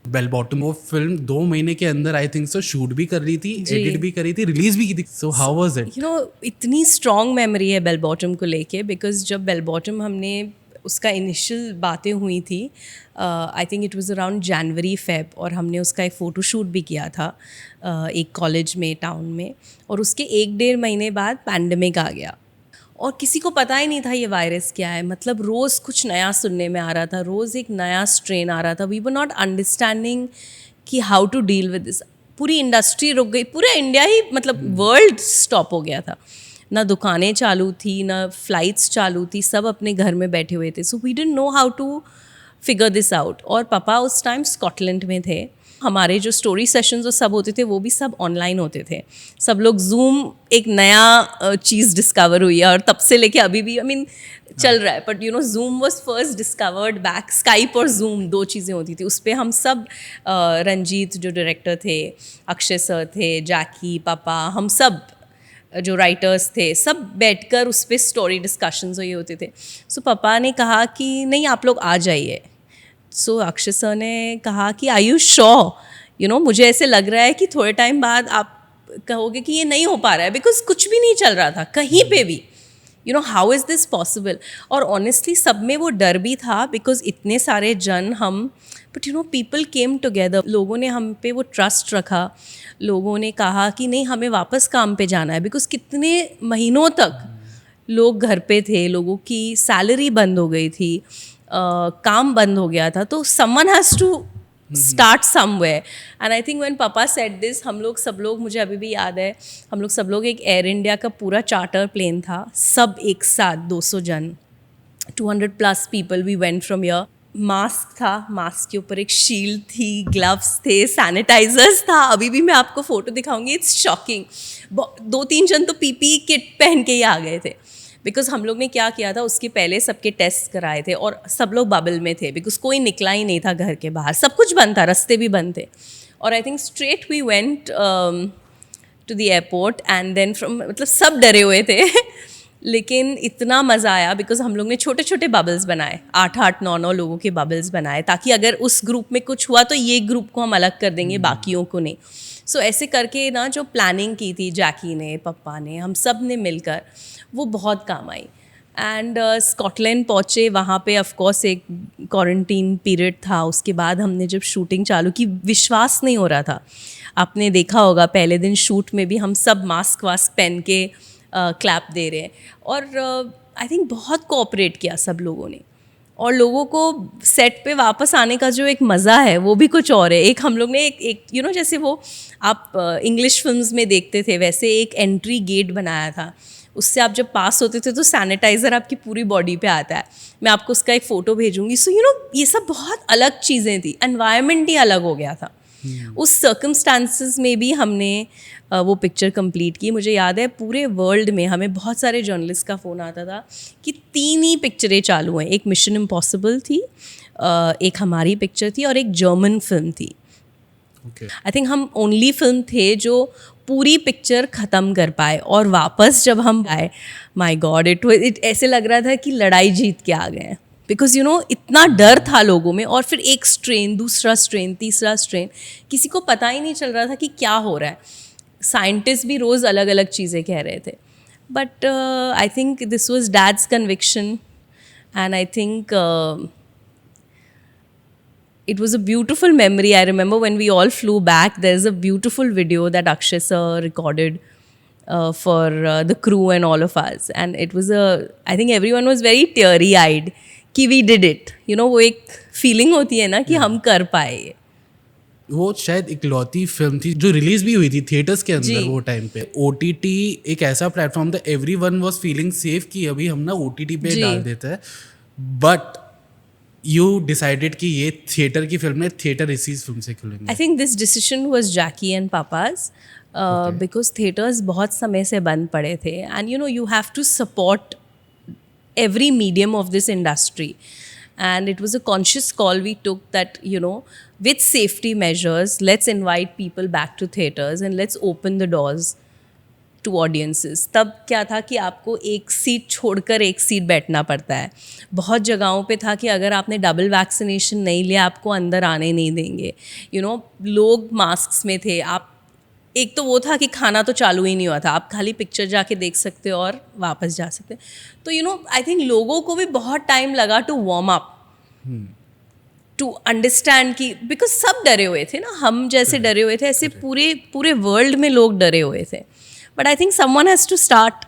Bell bottom वो film 2 महीने के अंदर आई थिंक सो शूट भी कर रही थी, एडिट भी करी थी, रिलीज भी की थी. So how was it? You know इतनी स्ट्रॉन्ग मेमोरी है बेल बॉटम को लेके, बिकॉज जब बेल बॉटम हमने उसका इनिशियल बातें हुई थी, I think it was around January Feb, और हमने उसका एक फ़ोटो शूट भी किया था एक कॉलेज में टाउन में, और उसके 1-1.5 महीने बाद पैंडमिक आ गया और किसी को पता ही नहीं था ये वायरस क्या है. मतलब रोज़ कुछ नया सुनने में आ रहा था, रोज़ एक नया स्ट्रेन आ रहा था. वी वर नॉट अंडरस्टैंडिंग कि how to deal with this. पूरी इंडस्ट्री रुक गई, पूरा इंडिया ही, मतलब वर्ल्ड स्टॉप हो गया था. ना दुकानें चालू थी, ना फ्लाइट्स चालू थी, सब अपने घर में बैठे हुए थे. So we didn't know how to figure this out. और पापा उस टाइम स्कॉटलैंड में थे. हमारे जो स्टोरी सेशंस और सब होते थे वो भी सब ऑनलाइन होते थे. सब लोग जूम एक नया चीज़ डिस्कवर हुई है, और तब से लेके अभी भी आई मीन चल रहा है. But you know Zoom was first discovered back. Skype और जूम 2 चीज़ें होती थी. उस पर हम सब रंजीत जो डायरेक्टर थे, अक्षय सर थे, जैकी, पापा, हम सब जो राइटर्स थे, सब बैठकर उस पर स्टोरी डिस्कशंस हुए होते थे. सो पापा ने कहा कि नहीं आप लोग आ जाइए. सो अक्षय सर ने कहा कि are you sure, you know मुझे ऐसे लग रहा है कि थोड़े टाइम बाद आप कहोगे कि ये नहीं हो पा रहा है, बिकॉज कुछ भी नहीं चल रहा था कहीं पे भी. You know how is this possible. और ऑनेस्टली सब में वो डर भी था, बिकॉज इतने सारे जन हम, but you know people came together. लोगों ने हम पे वो ट्रस्ट रखा. लोगों ने कहा कि नहीं हमें वापस काम पे जाना है, बिकॉज कितने महीनों तक लोग घर पे थे, लोगों की सैलरी बंद हो गई थी, काम बंद हो गया था. तो someone has to start somewhere. And I think when पापा सेड दिस, हम लोग सब लोग, मुझे अभी भी याद है, हम लोग सब लोग एक एयर इंडिया का पूरा चार्टर प्लेन था, सब एक साथ 200 जन, 200+ people. We went from here. Mask था, मास्क के ऊपर एक शील्ड थी, ग्लव्स थे, सैनिटाइजर्स था. अभी भी मैं आपको फ़ोटो दिखाऊंगी, इट्स शॉकिंग. 2-3 जन तो पीपी किट पहन के ही आ गए थे. बिकॉज हम लोग ने क्या किया था, उसके पहले सबके टेस्ट कराए थे, और सब लोग बबल में थे, बिकॉज कोई निकला ही नहीं था घर के बाहर. सब कुछ बंद था, रास्ते भी बंद थे. और I think straight we went to the airport, and then from, मतलब सब डरे हुए थे लेकिन इतना मज़ा आया, बिकॉज हम लोग ने छोटे छोटे बबल्स बनाए, 8-8, 9-9 लोगों के बबल्स बनाए, ताकि अगर उस ग्रुप में कुछ हुआ तो ये ग्रुप को हम अलग कर देंगे, बाकियों को नहीं. सो ऐसे करके ना जो प्लानिंग की थी जैकी ने, पप्पा ने, हम सब ने मिलकर, वो बहुत काम आई. एंड स्कॉटलैंड पहुँचे. वहाँ पे ऑफ कोर्स एक क्वारंटीन पीरियड था. उसके बाद हमने जब शूटिंग चालू की, विश्वास नहीं हो रहा था. आपने देखा होगा पहले दिन शूट में भी हम सब मास्क वास्क पहन के क्लैप दे रहे हैं. और आई थिंक बहुत कोऑपरेट किया सब लोगों ने. और लोगों को सेट पे वापस आने का जो एक मज़ा है वो भी कुछ और है. एक हम लोग ने एक यू नो जैसे वो आप इंग्लिश फिल्म्स में देखते थे, वैसे एक एंट्री गेट बनाया था. उससे आप जब पास होते थे तो सैनिटाइज़र आपकी पूरी बॉडी पे आता है. मैं आपको उसका एक फ़ोटो भेजूंगी. सो यू नो ये सब बहुत अलग चीज़ें थी. एनवायरनमेंट ही अलग हो गया था. उस सर्कमस्टांसिस में भी हमने वो पिक्चर कंप्लीट की. मुझे याद है पूरे वर्ल्ड में हमें बहुत सारे जर्नलिस्ट का फ़ोन आता था कि 3 ही पिक्चरें चालू हैं. एक मिशन इम्पॉसिबल थी, एक हमारी पिक्चर थी, और एक जर्मन फिल्म थी. आई थिंक हम ओनली फिल्म थे जो पूरी पिक्चर ख़त्म कर पाए. और वापस जब हम आए, माय गॉड, इट ऐसे लग रहा था कि लड़ाई जीत के आ गए हैं. बिकॉज यू नो इतना डर था लोगों में. और फिर एक स्ट्रेन, दूसरा स्ट्रेन, तीसरा स्ट्रेन, किसी को पता ही नहीं चल रहा था कि क्या हो रहा है. साइंटिस्ट भी रोज़ अलग अलग चीज़ें कह रहे थे. But I think this was dad's conviction. And I think it was a beautiful memory. I remember when we all flew back, there's a beautiful video that Akshay sir recorded for the crew and all of us. And it was I think everyone was very teary-eyed कि we did it. You know, वो एक feeling होती है ना कि हम कर पाए. वो शायद इकलौती फिल्म थी जो रिलीज भी हुई थी थिएटर्स के अंदर जी. वो टाइम पे. OTT एक ऐसा प्लेटफॉर्म था, एवरीवन वाज फीलिंग सेफ कि अभी हम ना OTT पे जी. डाल देते हैं. बट यू डिसाइडेड कि ये थिएटर की फिल्म है, थिएटर इसी फिल्म से खुलेंगे. I think this decision was Jackie and Papa's because theaters बहुत समय से बंद पड़े थे. And you know you have to support every medium of this industry. And it was a conscious call we took that, you know, with safety measures, let's invite people back to theaters and let's open the doors to audiences, तब क्या था कि आपको एक seat छोड़कर एक seat बैठना पड़ता है. बहुत जगहों पे था कि अगर आपने डबल वैक्सीनेशन नहीं लिया आपको अंदर आने नहीं देंगे. लोग मास्क में थे. आप एक तो वो था कि खाना तो चालू ही नहीं हुआ था, आप खाली पिक्चर जाके देख सकते हो और वापस जा सकते. तो आई थिंक लोगों को भी बहुत टाइम लगा to warm up, to understand कि बिकॉज सब डरे हुए थे ना, हम जैसे डरे हुए थे ऐसे पूरे वर्ल्ड में लोग डरे हुए थे. But I think someone has to start.